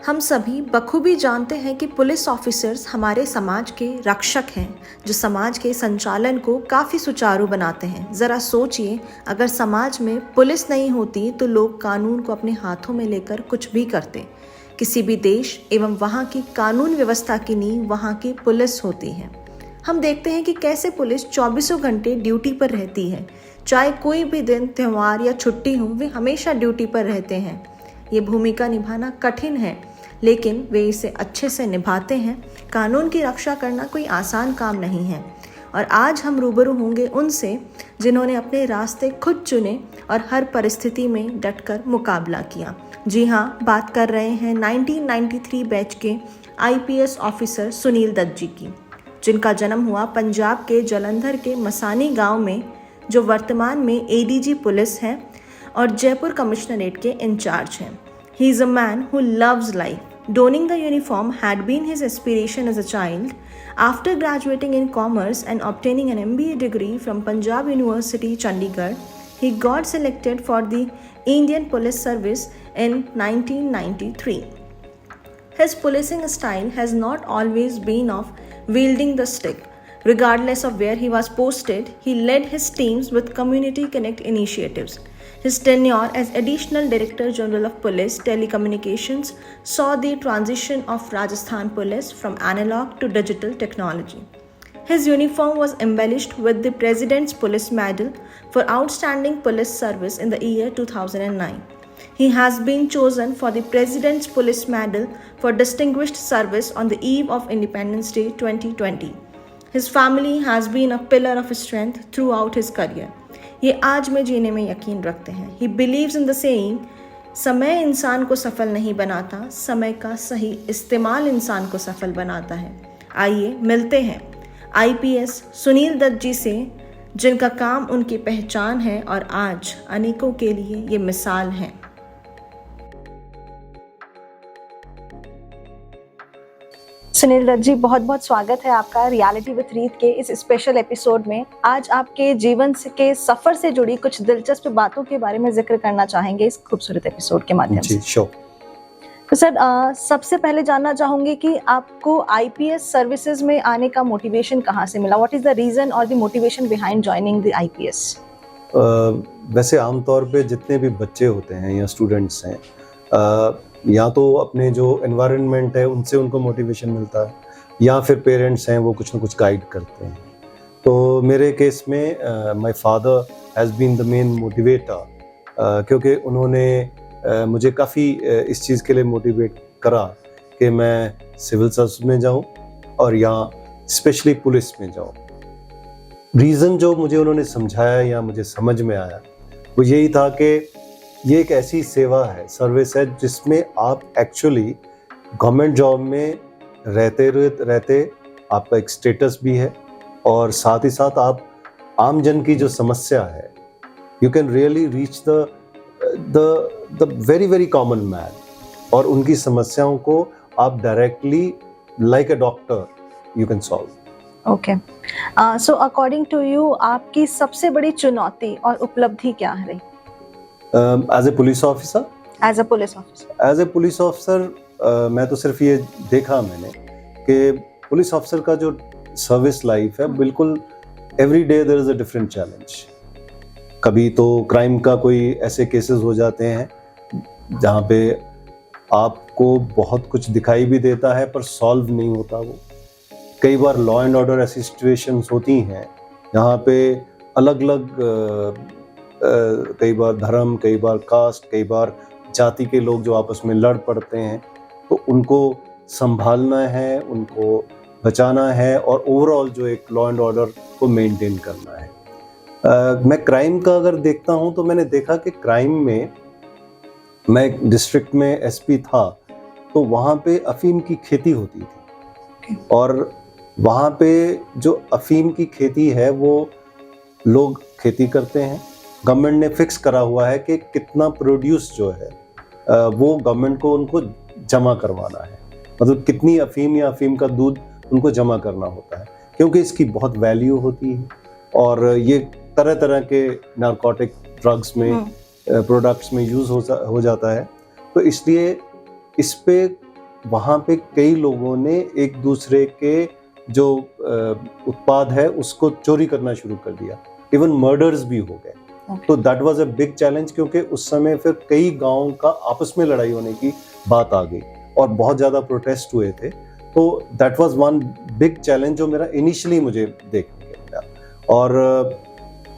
हम सभी बखूबी जानते हैं कि पुलिस ऑफिसर्स हमारे समाज के रक्षक हैं, जो समाज के संचालन को काफ़ी सुचारू बनाते हैं। ज़रा सोचिए, अगर समाज में पुलिस नहीं होती तो लोग कानून को अपने हाथों में लेकर कुछ भी करते। किसी भी देश एवं वहाँ की कानून व्यवस्था की नींव वहाँ की पुलिस होती है। हम देखते हैं कि कैसे पुलिस 24 घंटे ड्यूटी पर रहती है। चाहे कोई भी दिन, त्यौहार या छुट्टी हो, वे हमेशा ड्यूटी पर रहते हैं। ये भूमिका निभाना कठिन है, लेकिन वे इसे अच्छे से निभाते हैं। कानून की रक्षा करना कोई आसान काम नहीं है, और आज हम रूबरू होंगे उनसे जिन्होंने अपने रास्ते खुद चुने और हर परिस्थिति में डटकर मुकाबला किया। जी हाँ, बात कर रहे हैं 1993 बैच के IPS ऑफिसर सुनील दत्त जी की, जिनका जन्म हुआ पंजाब के जलंधर के मसानी गांव में, जो वर्तमान में ADG पुलिस हैं और जयपुर कमिश्नरेट के इंचार्ज हैं। He is a man who loves life. Donning the uniform had been his aspiration as a child. After graduating in commerce and obtaining an MBA degree from Punjab University, Chandigarh, he got selected for the Indian Police Service in 1993. His policing style has not always been of wielding the stick. Regardless of where he was posted, he led his teams with Community Connect initiatives. His tenure as Additional Director General of Police Telecommunications saw the transition of Rajasthan Police from analog to digital technology. His uniform was embellished with the President's Police Medal for Outstanding Police Service in the year 2009. He has been chosen for the President's Police Medal for Distinguished Service on the eve of Independence Day 2020. His family has been a pillar of strength throughout his career. ये आज में जीने में यकीन रखते हैं। He believes in the saying, समय इंसान को सफल नहीं बनाता, समय का सही इस्तेमाल इंसान को सफल बनाता है। आइए मिलते हैं IPS सुनील दत्त जी से, जिनका काम उनकी पहचान है और आज अनेकों के लिए ये मिसाल है। सुनील दत्त जी, बहुत बहुत स्वागत है आपका रियलिटी विद रीत के इस स्पेशल एपिसोड में। आज आपके जीवन के सफर से जुड़ी कुछ दिलचस्प बातों के बारे में जिक्र करना चाहेंगे इस खूबसूरत एपिसोड के माध्यम से। श्योर। तो सर, सबसे पहले जानना चाहूंगी कि आपको IPS सर्विसेज में आने का मोटिवेशन कहाँ से मिला? व्हाट इज द रीजन और the motivation behind joining the IPS? वैसे आमतौर पे जितने भी बच्चे होते हैं या स्टूडेंट्स हैं, या तो अपने जो एनवायरनमेंट है उनसे उनको मोटिवेशन मिलता है, या फिर पेरेंट्स हैं वो कुछ ना कुछ गाइड करते हैं। तो मेरे केस में my father has been the main motivator, क्योंकि उन्होंने मुझे काफ़ी इस चीज़ के लिए मोटिवेट करा कि मैं सिविल सर्विस में जाऊं और यहाँ स्पेशली पुलिस में जाऊं। रीज़न जो मुझे उन्होंने समझाया या मुझे समझ में आया वो यही था कि ये एक ऐसी सेवा है, सर्विस है, जिसमें आप एक्चुअली गवर्नमेंट जॉब में रहते आपका एक स्टेटस भी है, और साथ ही साथ आप आम जन की जो समस्या है, you can really reach the very very common man, और उनकी समस्याओं को आप directly like a doctor you can solve. Okay, so according to you आपकी सबसे बड़ी चुनौती और उपलब्धि क्या रही? एज ए पुलिस ऑफिसर, मैं तो सिर्फ ये देखा मैंने कि पुलिस ऑफिसर का जो सर्विस लाइफ है, बिल्कुल every day there is a different challenge. कभी तो क्राइम का कोई ऐसे केसेस हो जाते हैं जहाँ पे आपको बहुत कुछ दिखाई भी देता है पर सॉल्व नहीं होता वो। कई बार लॉ एंड ऑर्डर ऐसी सिचुएशंस होती हैं जहाँ पे अलग अलग कई बार धर्म, कई बार कास्ट, कई बार जाति के लोग जो आपस में लड़ पड़ते हैं, तो उनको संभालना है, उनको बचाना है, और ओवरऑल जो एक लॉ एंड ऑर्डर को मेंटेन करना है। मैं क्राइम का अगर देखता हूं तो मैंने देखा कि क्राइम में, मैं एक डिस्ट्रिक्ट में SP था, तो वहाँ पे अफीम की खेती होती थी, और वहाँ पे जो अफीम की खेती है वो लोग खेती करते हैं। गवर्नमेंट ने फिक्स करा हुआ है कि कितना प्रोड्यूस जो है वो गवर्नमेंट को उनको जमा करवाना है, मतलब कितनी अफीम या अफीम का दूध उनको जमा करना होता है, क्योंकि इसकी बहुत वैल्यू होती है, और ये तरह तरह के नारकोटिक ड्रग्स में प्रोडक्ट्स में यूज़ हो जाता है। तो इसलिए इस पे वहाँ पे कई लोगों ने एक दूसरे के जो उत्पाद है उसको चोरी करना शुरू कर दिया, इवन मर्डर्स भी हो गए। तो that was a big challenge, क्योंकि उस समय फिर कई गांवों का आपस में लड़ाई होने की बात आ गई और बहुत ज़्यादा प्रोटेस्ट हुए थे। तो that was one big challenge जो मेरा इनिशियली मुझे देखने को मिला। और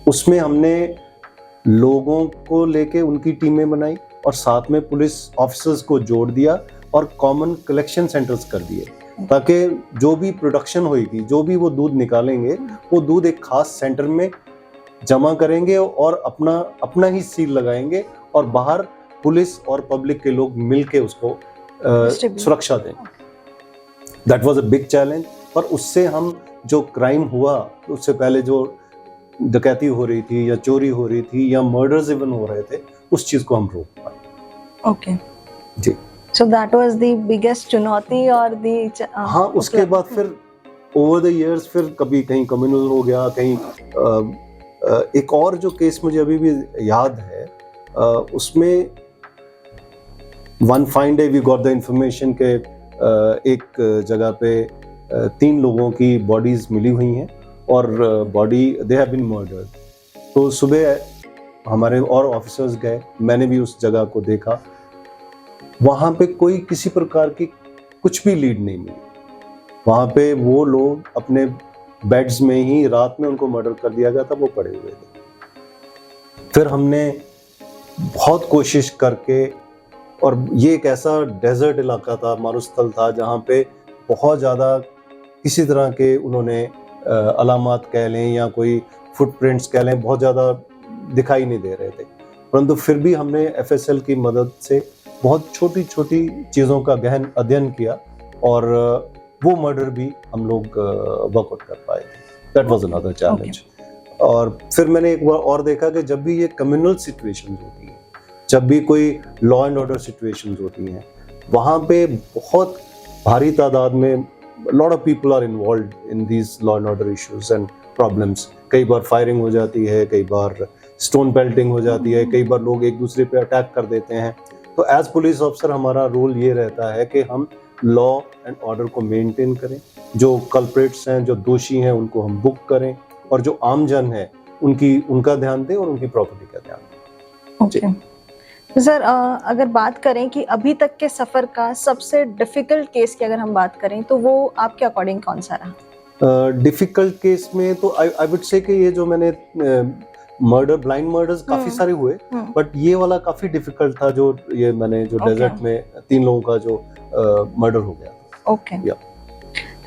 उसमें हमने लोगों को लेके उनकी टीमें बनाई और साथ में पुलिस ऑफिसर्स को जोड़ दिया और कॉमन कलेक्शन सेंटर्स कर दिए, ताकि जो भी प्रोडक्शन होगी, जो भी वो दूध निकालेंगे, वो दूध एक खास सेंटर में जमा करेंगे और अपना ही सील लगाएंगे और बाहर पुलिस और पब्लिक के लोग मिलके उसको सुरक्षा देंगे। That was a big challenge. पर उससे हम जो क्राइम हुआ, उससे पहले जो डकैती हो रही थी या चोरी हो रही थी या मर्डर्स इवन हो रहे थे, उस चीज को हम रोक पाए। Okay ji. So that was the biggest चुनौती और द हाँ, उसके बाद फिर ओवर द इयर्स फिर कभी कहीं कम्युनल हो गया, कहीं एक और जो केस मुझे अभी भी याद है, उसमें one fine day we got the information के एक जगह पे 3 लोगों की बॉडीज मिली हुई हैं और body they have been murdered. तो सुबह हमारे और ऑफिसर्स गए, मैंने भी उस जगह को देखा, वहाँ पे कोई किसी प्रकार की कुछ भी लीड नहीं मिली। वहाँ पे वो लोग अपने बेड्स में ही रात में उनको मर्डर कर दिया गया था, वो पड़े हुए थे। फिर हमने बहुत कोशिश करके, और ये एक ऐसा डेजर्ट इलाका था, मारुस्थल था, जहाँ पे बहुत ज़्यादा किसी तरह के उन्होंने अलामात कह लें या कोई फुटप्रिंट्स कह लें, बहुत ज़्यादा दिखाई नहीं दे रहे थे। परंतु फिर भी हमने एफएसएल की मदद से बहुत छोटी छोटी चीज़ों का गहन अध्ययन किया और वो मर्डर भी हम लोग वर्कआउट कर पाए। That was another challenge. और फिर मैंने एक बार और देखा कि जब भी ये कम्युनल सिचुएशंस होती हैं, जब भी कोई लॉ एंड ऑर्डर सिचुएशंस होती हैं, वहाँ पे बहुत भारी तादाद में lot of people are involved in these law and order issues and problems. कई बार फायरिंग हो जाती है, कई बार स्टोन पेल्टिंग हो जाती है, कई बार लोग एक दूसरे पे अटैक कर देते हैं। तो एज पुलिस ऑफिसर हमारा रोल ये रहता है कि हम लॉ एंड ऑर्डर को मेंटेन करें, जो कल्प्रिट्स हैं, जो दोषी हैं, उनको हम बुक करें, और जो आमजन है उनका ध्यान दें और उनकी प्रॉपर्टी का ध्यान दें। ओके तो सर, अगर बात करें कि अभी तक के सफर का सबसे डिफिकल्ट केस की अगर हम बात करें, तो वो आपके अकॉर्डिंग कौन सा रहा? डिफिकल्ट केस में तो आई वुड से कि ये जो मैंने मर्डर, ब्लाइंड मर्डर्स काफी सारे हुए, बट ये वाला काफी डिफिकल्ट था, जो ये मैंने जो डेजर्ट में 3 लोगों का जो मर्डर हो गया। ओके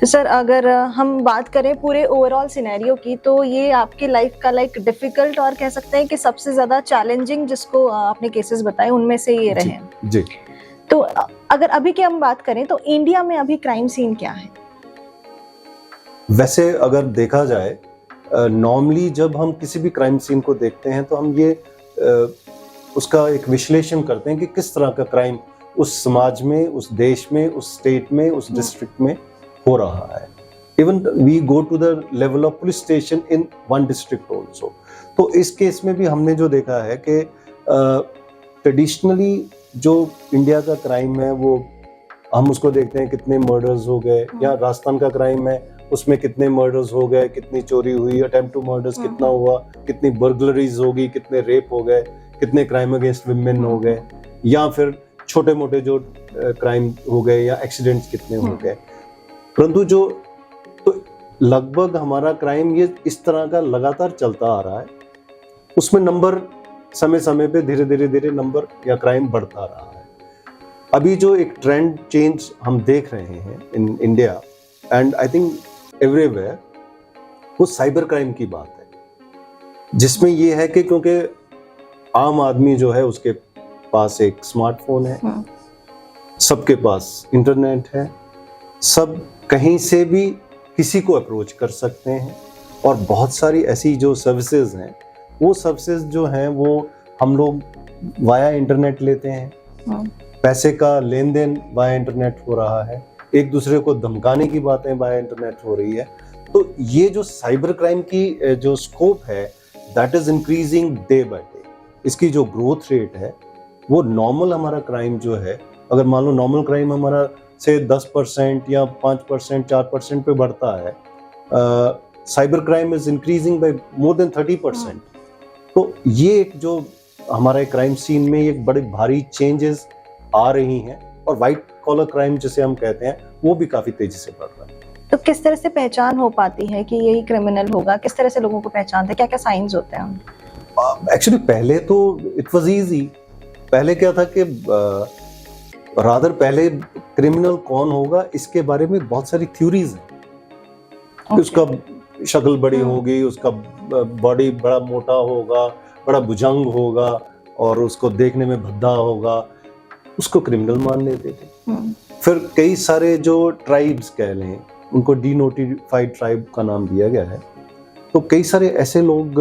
तो सर, अगर हम बात करें पूरे ओवरऑल सिनेरियो की, तो ये आपकी लाइफ का लाइक डिफिकल्ट और कह सकते हैं कि सबसे ज्यादा चैलेंजिंग जिसको आपने केसेस बताए उनमें से ये रहे हैं। जी। तो अगर अभी की हम बात करें तो इंडिया में अभी क्राइम सीन क्या है? वैसे अगर देखा जाए, नॉर्मली जब हम किसी भी क्राइम सीन को देखते हैं तो हम ये उसका एक विश्लेषण करते हैं कि किस तरह का क्राइम उस समाज में, उस देश में, उस स्टेट में, उस डिस्ट्रिक्ट में हो रहा है। Even we go to the level of police station in one district also. तो इस केस में भी हमने जो देखा है कि ट्रेडिशनली जो इंडिया का क्राइम है, वो हम उसको देखते हैं कितने मर्डर्स हो गए, या राजस्थान का क्राइम है उसमें कितने मर्डर्स हो गए, कितनी चोरी हुई, अटेम्प्ट टू मर्डर्स कितना हुआ, कितनी बर्गलरीज हो गई, कितने रेप हो गए, कितने क्राइम अगेंस्ट विमेन हो गए, या फिर छोटे मोटे जो क्राइम हो गए या एक्सीडेंट्स कितने हो गए। परंतु जो तो लगभग हमारा क्राइम ये इस तरह का लगातार चलता आ रहा है, उसमें नंबर समय समय पे धीरे धीरे नंबर या क्राइम बढ़ता रहा है। अभी जो एक ट्रेंड चेंज हम देख रहे हैं in India and I think everywhere, वो साइबर क्राइम की बात है, जिसमें ये है कि क्योंकि आम आदमी जो है उसके पास एक स्मार्टफोन है, सबके पास इंटरनेट है, सब कहीं से भी किसी को अप्रोच कर सकते हैं, और बहुत सारी ऐसी जो सर्विसेज हैं, वो सर्विसेज जो हैं वो हम लोग वाया इंटरनेट लेते हैं, पैसे का लेन देन वाया इंटरनेट हो रहा है, एक दूसरे को धमकाने की बातें वाया इंटरनेट हो रही है। तो ये जो साइबर क्राइम की जो स्कोप है, that is increasing day by day. इसकी जो ग्रोथ रेट है, वो नॉर्मल हमारा क्राइम जो है, अगर मान लो नॉर्मल क्राइम हमारा से 10% या 5%, 4% पे बढ़ता है, cyber crime is increasing by more than 30%। तो ये एक जो हमारे क्राइम सीन में एक बड़ी भारी चेंजेस आ रही हैं, और वाइट कॉलर क्राइम जिसे हम कहते हैं वो भी काफी तेजी से बढ़ रहा है। तो किस तरह से पहचान हो पाती है कि यही क्रिमिनल होगा? किस तरह से लोगों को पहचानते हैं? क्या क्या साइंस होते हैं? एक्चुअली पहले तो इट वाज इजी। पहले क्या था कि रादर पहले क्रिमिनल कौन होगा इसके बारे में बहुत सारी थ्योरीज हैं कि उसका शक्ल बड़ी होगी, उसका बॉडी बड़ा मोटा होगा, बड़ा भुजंग होगा और उसको देखने में भद्दा होगा, उसको क्रिमिनल मान लेते थे। फिर कई सारे जो ट्राइब्स कह लें, उनको डीनोटिफाइड ट्राइब का नाम दिया गया है। तो कई सारे ऐसे लोग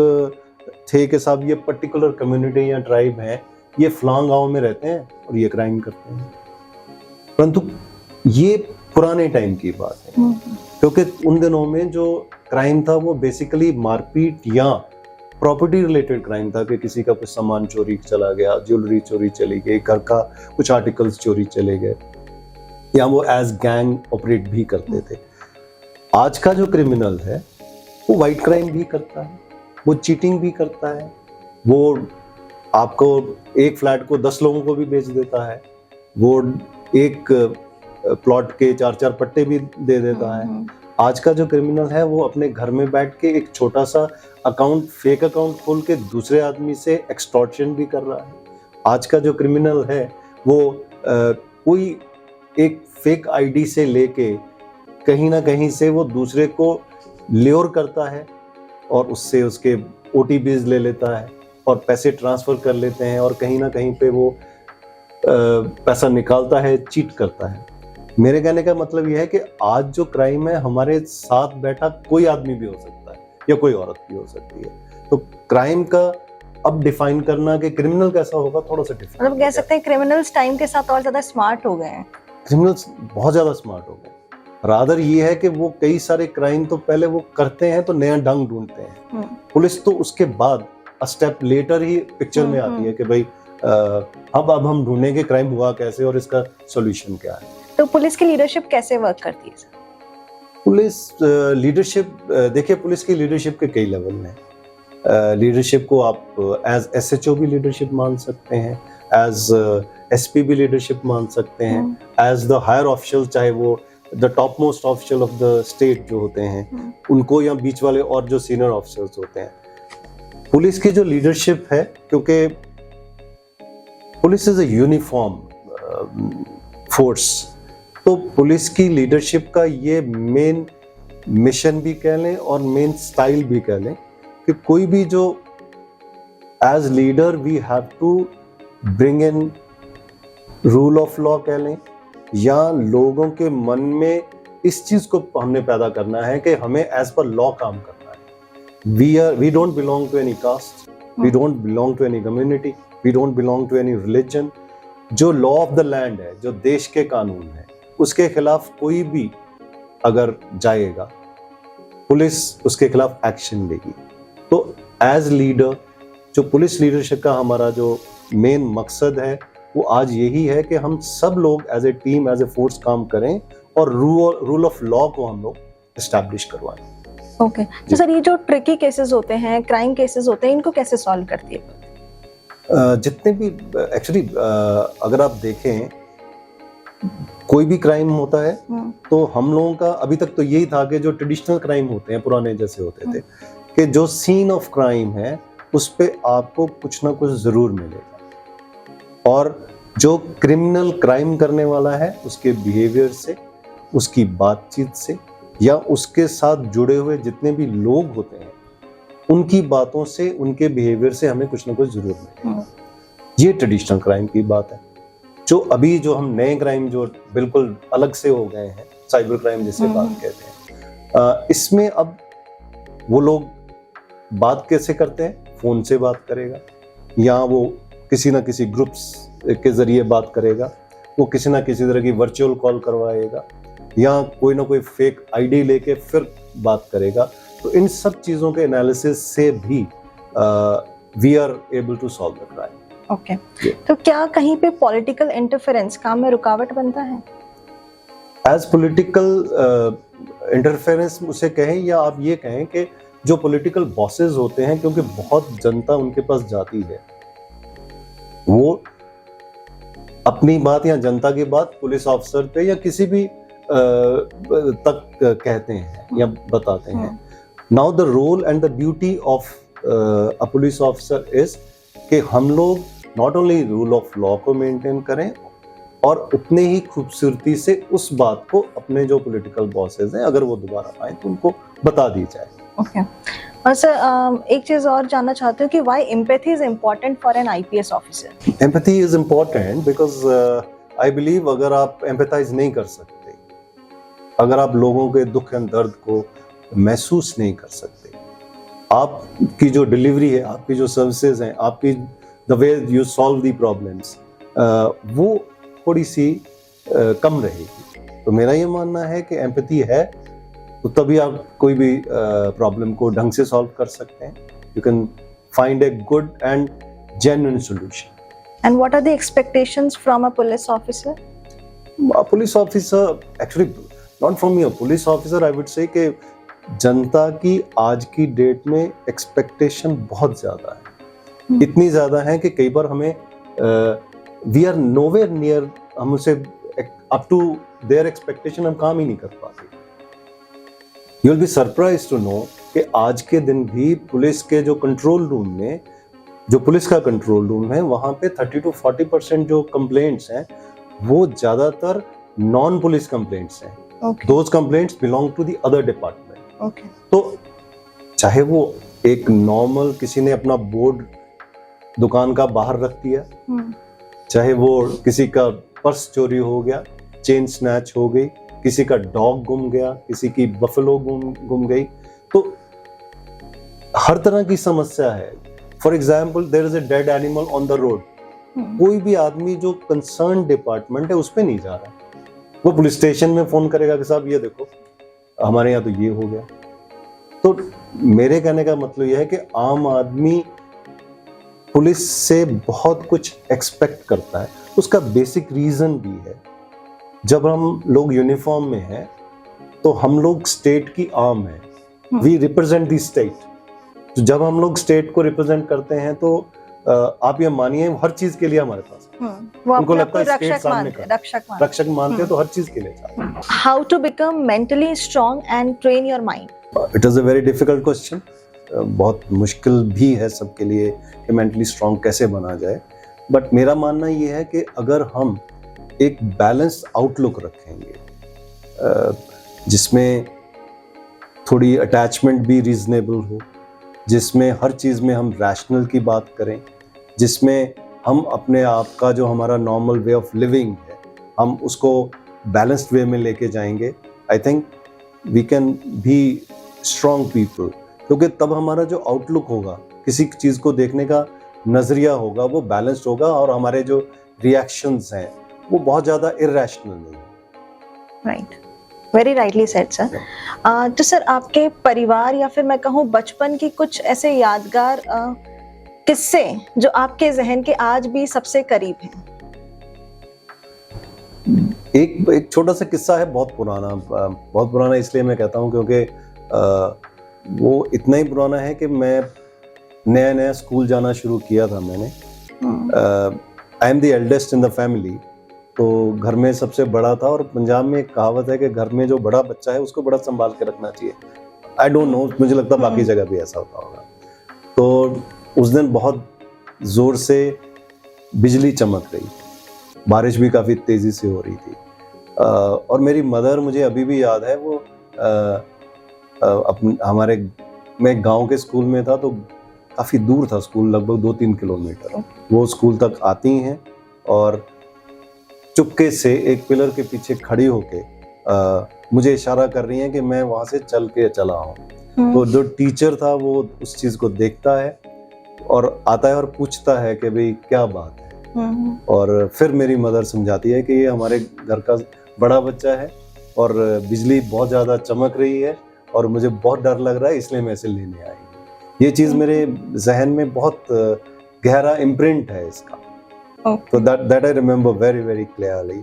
थे कि साहब ये पर्टिकुलर कम्युनिटी या ट्राइब है, ये फलां गांव में रहते हैं और ये क्राइम करते हैं। परंतु ये पुराने टाइम की बात है, क्योंकि उन दिनों में जो क्राइम था वो बेसिकली मारपीट या प्रॉपर्टी रिलेटेड क्राइम था कि किसी का कुछ सामान चोरी चला गया, ज्वेलरी चोरी चली गई, घर का कुछ आर्टिकल्स चोरी चले गए, या वो एज गैंग ऑपरेट भी करते थे। आज का जो क्रिमिनल है वो वाइट क्राइम भी करता है, वो चीटिंग भी करता है, वो आपको एक फ्लैट को 10 लोगों को भी बेच देता है, वो एक प्लॉट के 4-4 पट्टे भी दे देता है। आज का जो क्रिमिनल है वो अपने घर में बैठ के एक छोटा सा अकाउंट, फेक अकाउंट खोल के दूसरे आदमी से एक्सटॉर्शन भी कर रहा है। आज का जो क्रिमिनल है वो कोई एक फेक आईडी से लेके कहीं ना कहीं से वो दूसरे को ल्योर करता है और उससे उसके ओटीपीज ले लेता है और पैसे ट्रांसफर कर लेते हैं, और कहीं ना कहीं पे वो पैसा निकालता है, चीट करता है। मेरे कहने का मतलब यह है कि आज जो क्राइम है हमारे साथ बैठा कोई आदमी भी हो सकता है या कोई औरत भी हो सकती है। तो क्राइम का अब डिफाइन करना कि क्रिमिनल कैसा होगा थोड़ा सा डिफरेंट। मतलब कह सकते हैं क्रिमिनल्स टाइम के साथ और ज्यादा स्मार्ट हो गए हैं। क्रिमिनल्स बहुत ज्यादा स्मार्ट हो गए। रादर ये है कि वो कई सारे क्राइम तो पहले वो करते हैं तो नया ढंग ढूंढते हैं, पुलिस तो उसके बाद स्टेप लेटर ही पिक्चर में आती है कि भाई अब हम ढूंढेंगे क्राइम हुआ कैसे और इसका सॉल्यूशन क्या है। तो पुलिस की लीडरशिप कैसे वर्क करती है सर? पुलिस लीडरशिप, देखिए पुलिस की लीडरशिप के कई लेवल हैं। लीडरशिप को आप एज एसएचओ भी लीडरशिप मान सकते हैं, एज एसपी भी लीडरशिप मान सकते हैं, एज द हायर ऑफिशियल, चाहे वो the top most official of the state जो होते हैं उनको, या बीच वाले और जो सीनियर ऑफिसर्स होते हैं। पुलिस की जो लीडरशिप है, क्योंकि police is a uniform force, तो पुलिस की लीडरशिप का ये मेन मिशन भी कह लें और मेन स्टाइल भी कह लें कि कोई भी जो as leader we have to bring in rule of law कह लें, या लोगों के मन में इस चीज को हमने पैदा करना है कि हमें एज पर लॉ काम करना है। We don't belong to any caste, we don't belong to any community, we don't belong to any religion. जो लॉ ऑफ द लैंड है, जो देश के कानून है, उसके खिलाफ कोई भी अगर जाएगा पुलिस उसके खिलाफ एक्शन लेगी। तो एज लीडर जो पुलिस लीडरशिप का हमारा जो मेन मकसद है वो आज यही है कि हम सब लोग as a team, as a force काम करें और रूल ऑफ लॉ को हम लोग एस्टैब्लिश करवाएं। ओके, तो सर ये जो ट्रिकी केसेस होते हैं, क्राइम केसेस होते हैं, इनको कैसे सॉल्व करती है? जितने भी एक्चुअली अगर आप देखें कोई भी क्राइम होता है तो हम लोगों का अभी तक तो यही था कि जो ट्रेडिशनल क्राइम होते हैं पुराने जैसे होते थे कि जो सीन ऑफ क्राइम है उस पे आपको कुछ ना कुछ जरूर मिलेगा, और जो क्रिमिनल क्राइम करने वाला है उसके बिहेवियर से, उसकी बातचीत से, या उसके साथ जुड़े हुए जितने भी लोग होते हैं उनकी बातों से, उनके बिहेवियर से हमें कुछ ना कुछ जरूर मिलेगा। ये ट्रेडिशनल क्राइम की बात है। जो अभी जो हम नए क्राइम जो बिल्कुल अलग से हो गए हैं, साइबर क्राइम जिसे बात कहते हैं, इसमें अब वो लोग बात कैसे करते हैं? फोन से बात करेगा, या वो किसी ना किसी ग्रुप्स के जरिए बात करेगा, वो किसी ना किसी तरह की वर्चुअल कॉल करवाएगा, या कोई ना कोई फेक आईडी लेके फिर बात करेगा। तो इन सब चीजों के एनालिसिस से भी we are able to solve the crime. Okay, तो क्या कहीं पे पॉलिटिकल इंटरफेरेंस काम में रुकावट बनता है? एज पॉलिटिकल इंटरफेरेंस उसे कहें, या आप ये कहें कि जो पॉलिटिकल बॉसेस होते हैं, क्योंकि बहुत जनता उनके पास जाती है, वो अपनी बात या जनता की बात पुलिस ऑफिसर पे या किसी भी तक कहते हैं या बताते हैं. Now the role and the duty of a police officer is कि हम लोग not only rule of law को मेंटेन करें और उतने ही खूबसूरती से उस बात को अपने जो पॉलिटिकल बॉसेस हैं, अगर वो दोबारा आए तो उनको बता दी जाए. ओके. और सर एक चीज और जानना चाहती हूँ कि why empathy is important for an IPS officer. Empathy is important because I believe अगर आप एम्पैथाइज नहीं कर सकते, अगर आप लोगों के दुख एंड दर्द को महसूस नहीं कर सकते, आपकी जो डिलीवरी है, आपकी जो सर्विसेज हैं, आपकी the way you solve the problems, वो थोड़ी सी कम रहेगी. तो मेरा ये मानना है कि एम्पैथी है तो तभी आप कोई भी प्रॉब्लम को ढंग से सॉल्व कर सकते हैं. You can find a good and genuine solution. And what are the expectations from a police officer? Police officer actually not from me, police officer I would say कि जनता की आज की डेट में एक्सपेक्टेशन बहुत ज़्यादा है. इतनी ज़्यादा है कि कई बार हमें वी आर नोवेयर नियर, हम उसे अप टू देयर एक्सपेक्टेशन हम काम ही नहीं कर पाते. You will be surprise to know कि आज के दिन भी पुलिस के जो कंट्रोल रूम में, जो पुलिस का कंट्रोल रूम है, वहाँ पे 30 to 40% जो कंप्लेंट्स हैं वो ज़्यादातर नॉन पुलिस कंप्लेंट्स हैं. Those complaints belong to the other department. तो चाहे वो एक नॉर्मल किसी ने अपना बोर्ड दुकान का बाहर रख दिया, चाहे वो किसी का पर्स चोरी हो गया, चेन स्नैच हो गई, किसी का डॉग गुम गया, किसी की बफलो गुम गई, तो हर तरह की समस्या है. For example there is a dead animal on the road. कोई भी आदमी जो कंसर्न डिपार्टमेंट है उस पे नहीं जा रहा, वो पुलिस स्टेशन में फोन करेगा कि साहब ये देखो हमारे यहाँ तो ये हो गया. तो मेरे कहने का मतलब यह है कि आम आदमी पुलिस से बहुत कुछ एक्सपेक्ट करता है. उसका बेसिक रीजन भी है, जब हम लोग यूनिफॉर्म में हैं तो हम लोग स्टेट की आर्म है, वी रिप्रेजेंट द स्टेट. तो जब हम लोग स्टेट को रिप्रेजेंट करते हैं तो आप ये मानिए हर चीज के लिए हमारे पास उनको लगता है स्टेट सामने का रक्षक मानते हैं, तो हर चीज के लिए चाहिए. How to become mentally strong and train your mind? It is a very difficult question. बहुत मुश्किल भी है सबके लिए कि मेंटली स्ट्रांग कैसे बना जाए. बट मेरा मानना ये है कि अगर हम एक बैलेंस्ड आउटलुक रखेंगे, जिसमें थोड़ी अटैचमेंट भी रीजनेबल हो, जिसमें हर चीज़ में हम रैशनल की बात करें, जिसमें हम अपने आप का जो हमारा नॉर्मल वे ऑफ लिविंग है हम उसको बैलेंस्ड वे में लेके जाएंगे, I think we can be strong people. क्योंकि तब हमारा जो आउटलुक होगा, किसी चीज़ को देखने का नज़रिया होगा, वो बैलेंस्ड होगा और हमारे जो रिएक्शंस हैं वो बहुत ज़्यादा इरैशनल नहीं है. Right, very rightly said sir. तो सर आपके परिवार या फिर मैं कहूँ बचपन की कुछ ऐसे यादगार किस्से जो आपके जहन के आज भी सबसे करीब हैं? एक छोटा सा किस्सा है, बहुत पुराना इसलिए मैं कहता हूँ क्योंकि वो इतना ही पुराना है कि मैं नया स्कूल जाना शुरू किया था मैंने. I am the eldest in the family, तो घर में सबसे बड़ा था. और पंजाब में एक कहावत है कि घर में जो बड़ा बच्चा है उसको बड़ा संभाल के रखना चाहिए. आई डोंट नो, मुझे लगता है बाकी जगह भी ऐसा होता होगा. तो उस दिन बहुत जोर से बिजली चमक रही, बारिश भी काफ़ी तेज़ी से हो रही थी. और मेरी मदर, मुझे अभी भी याद है, वो मैं गांव के स्कूल में था, तो काफ़ी दूर था स्कूल, लगभग 2-3 किलोमीटर. वो स्कूल तक आती हैं और चुपके से एक पिलर के पीछे खड़ी होके मुझे इशारा कर रही हैं कि मैं वहाँ से चल के चला आऊँ. तो जो टीचर था वो उस चीज़ को देखता है और आता है और पूछता है कि भाई क्या बात है. और फिर मेरी मदर समझाती है कि ये हमारे घर का बड़ा बच्चा है और बिजली बहुत ज़्यादा चमक रही है और मुझे बहुत डर लग रहा है, इसलिए मैं इसे लेने आई. ये चीज़ मेरे जहन में बहुत गहरा इम्प्रिंट है इसका. तो that I remember very very clearly.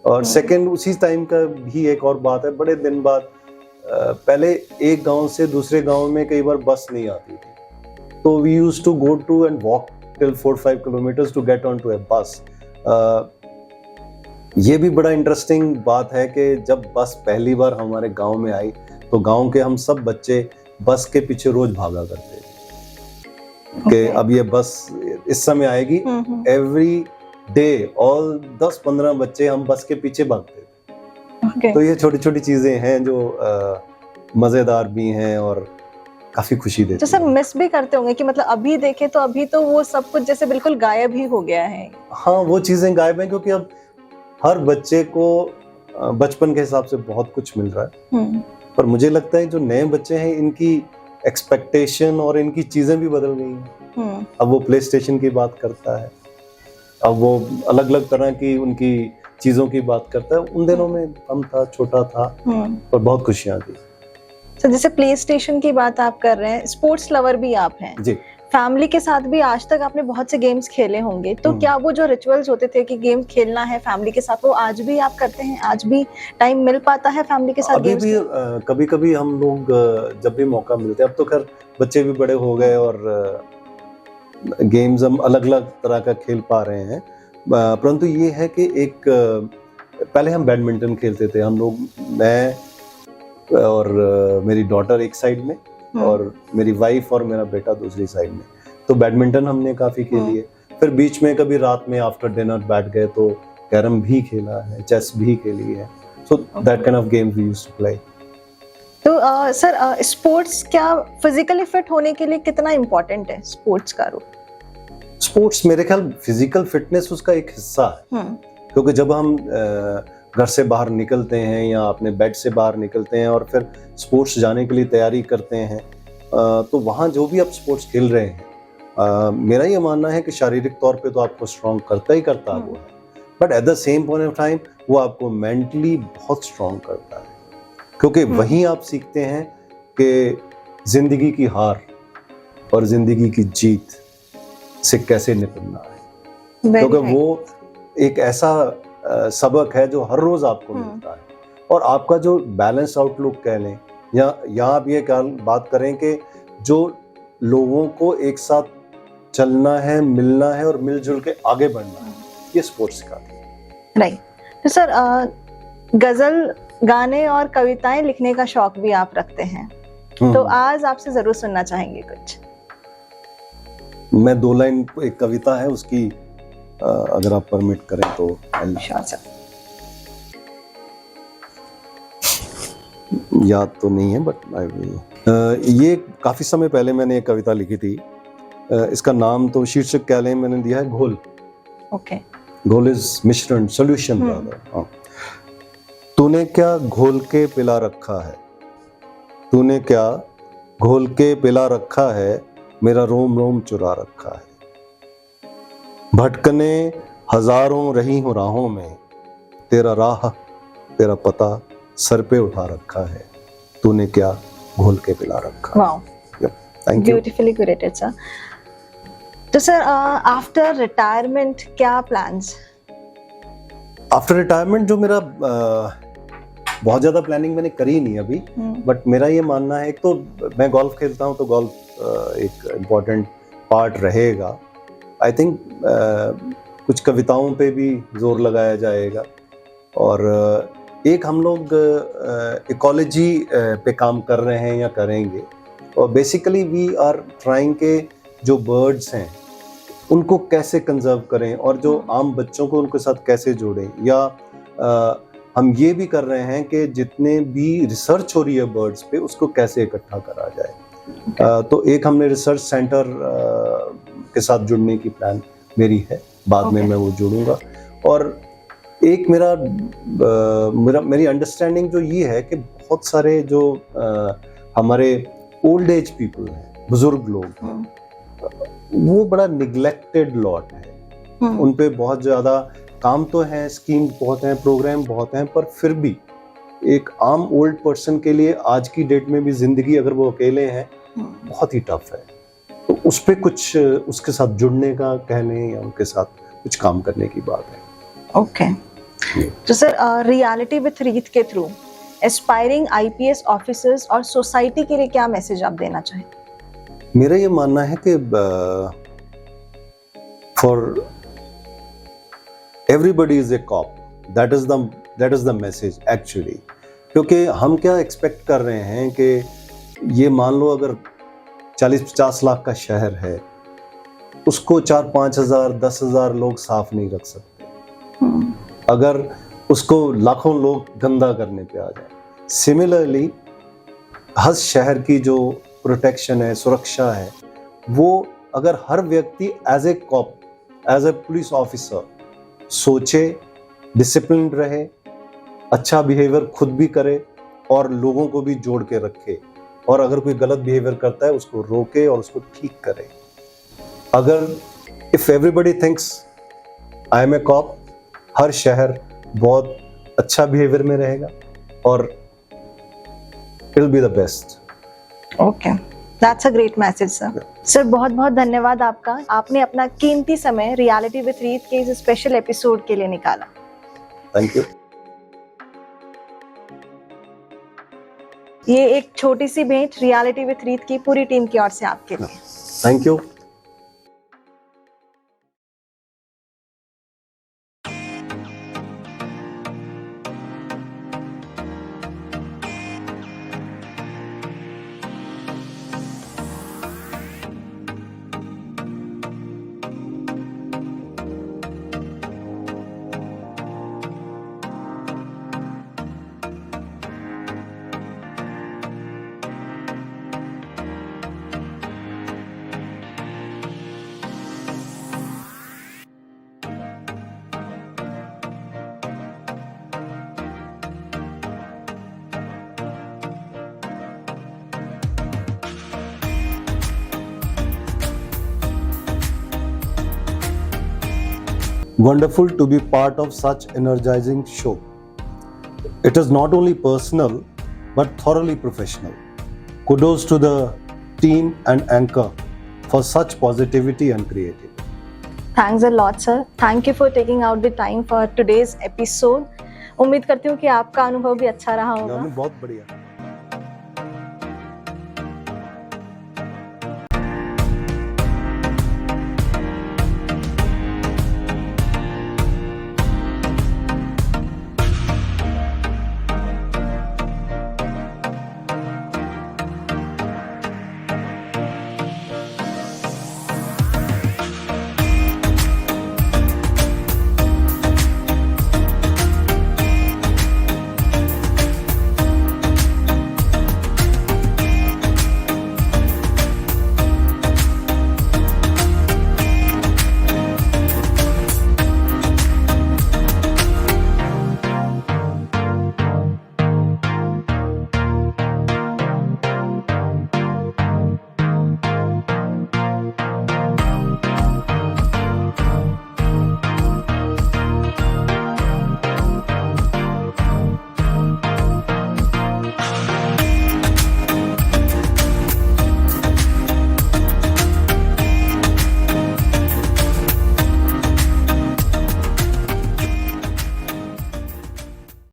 और सेकंड उसी टाइम का भी एक और बात है, बड़े दिन बाद पहले एक गांव से दूसरे गांव में कई बार बस नहीं आती थी, तो we used to go to and walk till 4-5 kilometres to get on to a bus. ये भी बड़ा इंटरेस्टिंग बात है कि जब बस पहली बार हमारे गांव में आई तो गांव के हम सब बच्चे बस के पीछे रोज भागा करते थे कि अब ये बस इस समय आएगी। एवरी डे ऑल 10-15 बच्चे हम बस के पीछे भागते थे। तो ये छोटी छोटी चीजें हैं जो मजेदार भी हैं और काफी खुशी देती तो सर मिस भी करते होंगे कि मतलब अभी देखे तो अभी तो वो सब कुछ जैसे बिल्कुल गायब ही हो गया है। हाँ, वो चीजें गायब हैं क्योंकि अब हर बच्चे को बचपन के हिसाब से बहुत कुछ मिल रहा है, पर मुझे लगता है जो नए बच्चे हैं इनकी एक्सपेक्टेशन और इनकी चीजें भी बदल गई हैं। अब वो प्ले स्टेशन की बात करता है, अब वो अलग अलग तरह की उनकी चीजों की बात करता है। उन दिनों में हम था, छोटा था, पर बहुत खुशियां थी। तो जैसे प्ले स्टेशन की बात आप कर रहे हैं, स्पोर्ट्स लवर भी आप हैं जी। फैमिली के साथ भी आज तक आपने बहुत से गेम्स खेले होंगे, तो क्या वो जो रिचुअल्स होते थे कि गेम खेलना है फैमिली के साथ, वो आज भी आप करते हैं? आज भी टाइम मिल पाता है फैमिली के साथ अभी गेम्स भी कभी कभी हम लोग जब भी मौका मिलते हैं, अब तो खैर बच्चे भी बड़े हो गए और गेम्स हम अलग अलग तरह का खेल पा रहे हैं, परंतु ये है कि एक पहले हम बैडमिंटन खेलते थे हम लोग, मैं और मेरी डॉटर एक साइड में और मेरी वाइफ और मेरा बेटा दूसरी साइड में। तो बैडमिंटन हमने काफी खेली है। फिर बीच में कभी रात में आफ्टर डिनर बैठ गए तो कैरम भी खेला है, चेस भी खेली है। So that kind of game we used to play. तो सर स्पोर्ट्स क्या फिजिकली फिट होने के लिए कितना इम्पोर्टेंट है स्पोर्ट्स का रोल? स्पोर्ट्स मेरे ख्याल फिजिकल फिटनेस उसका एक हिस्सा है, क्योंकि जब हम घर से बाहर निकलते हैं या अपने बेड से बाहर निकलते हैं और फिर स्पोर्ट्स जाने के लिए तैयारी करते हैं, तो वहाँ जो भी आप स्पोर्ट्स खेल रहे हैं, मेरा ये मानना है कि शारीरिक तौर पे तो आपको स्ट्रॉन्ग करता ही करता है वो है, but at the same point of time वो आपको मेंटली बहुत स्ट्रॉन्ग करता है, क्योंकि वहीं आप सीखते हैं कि जिंदगी की हार और जिंदगी की जीत से कैसे निपटना है, क्योंकि वो एक ऐसा सबक है जो हर रोज आपको मिलता है। और आपका जो बैलेंस आउटलुक कह लें, या यहाँ आप ये बात करें कि जो लोगों को एक साथ चलना है, मिलना है और मिलजुल के आगे बढ़ना है, ये स्पोर्ट्स सिखाती है। राइट। तो सर गजल गाने और कविताएं लिखने का शौक भी आप रखते हैं, तो आज आपसे जरूर सुनना चाहेंगे कुछ। मैं 2 लाइन, एक कविता है उसकी, अगर आप परमिट करें तो। याद तो नहीं है बट आई विल। ये काफी समय पहले मैंने एक कविता लिखी थी, इसका नाम तो शीर्षक कह लें मैंने दिया है घोल। ओके। घोल इज मिश्रण, सॉल्यूशन रादर। तूने क्या घोल के पिला रखा है, तूने क्या घोल के पिला रखा है, मेरा रोम रोम चुरा रखा है। भटकने हजारों रही हूँ राहों में, तेरा राह तेरा पता सर पे उठा रखा है, तूने क्या घोल के पिला रखा। Wow, thank you. Beautifully curated sir. तो सर आफ्टर रिटायरमेंट क्या प्लान्स? आफ्टर रिटायरमेंट जो मेरा बहुत ज्यादा प्लानिंग मैंने करी नहीं अभी, बट मेरा ये मानना है, एक तो मैं गोल्फ खेलता हूँ तो गोल्फ एक इम्पोर्टेंट पार्ट रहेगा। आई थिंक कुछ कविताओं पे भी जोर लगाया जाएगा, और एक हम लोग इकोलॉजी पे काम कर रहे हैं या करेंगे, और बेसिकली वी आर ट्राइंग के जो बर्ड्स हैं उनको कैसे कंजर्व करें और जो आम बच्चों को उनके साथ कैसे जोड़ें, या हम ये भी कर रहे हैं कि जितने भी रिसर्च हो रही है बर्ड्स पे उसको कैसे इकट्ठा करा जाए। तो एक हमने रिसर्च सेंटर के साथ जुड़ने की प्लान मेरी है, बाद में मैं वो जुड़ूंगा। और एक मेरी अंडरस्टैंडिंग जो ये है कि बहुत सारे जो हमारे ओल्ड एज पीपल हैं, बुजुर्ग लोग हैं, वो बड़ा निगलेक्टेड लॉट है। उन पे बहुत ज़्यादा काम तो है, स्कीम बहुत हैं, प्रोग्राम बहुत हैं, पर फिर भी एक आम ओल्ड पर्सन के लिए आज की डेट में भी जिंदगी अगर वो अकेले हैं बहुत ही टफ है। तो उस पे कुछ उसके साथ जुड़ने का कह लें या उनके साथ कुछ काम करने की बात है। ओके। तो सर रियलिटी विथ रीत के थ्रू एस्पायरिंग आईपीएस ऑफिसर्स और सोसाइटी के लिए क्या मैसेज आप देना चाहें? मेरा ये मानना है कि for everybody is a cop, that is the message actually. क्योंकि हम क्या एक्सपेक्ट कर रहे हैं कि ये मान लो अगर 40-50 लाख का शहर है, उसको 4-5 हज़ार 10,000 लोग साफ नहीं रख सकते, अगर उसको लाखों लोग गंदा करने पे आ जाए। सिमिलरली हर शहर की जो प्रोटेक्शन है, सुरक्षा है, वो अगर हर व्यक्ति as a cop, as a police officer सोचे, डिसिप्लिन रहे, अच्छा बिहेवियर खुद भी करे और लोगों को भी जोड़ के रखे, और अगर कोई गलत बिहेवियर करता है उसको रोके और उसको ठीक करे। अगर if everybody thinks I am a cop, हर शहर बहुत अच्छा बिहेवियर में रहेगा और it will be the best. Okay, that's a great message sir. Sir बहुत बहुत धन्यवाद आपका, आपने अपना कीमती समय रियलिटी विथ रीत के इस स्पेशल एपिसोड के लिए निकाला। Thank you. ये एक छोटी सी भेंट रियलिटी विथ रीत की पूरी टीम की ओर से आपके लिए। Thank you. Wonderful to be part of such energizing show. It is not only personal but thoroughly professional. Kudos to the team and anchor for such positivity and creativity. Thanks a lot sir. Thank you for taking out the time for today's episode. उम्मीद करती हूँ कि आपका अनुभव भी अच्छा रहा होगा। बहुत बढ़िया।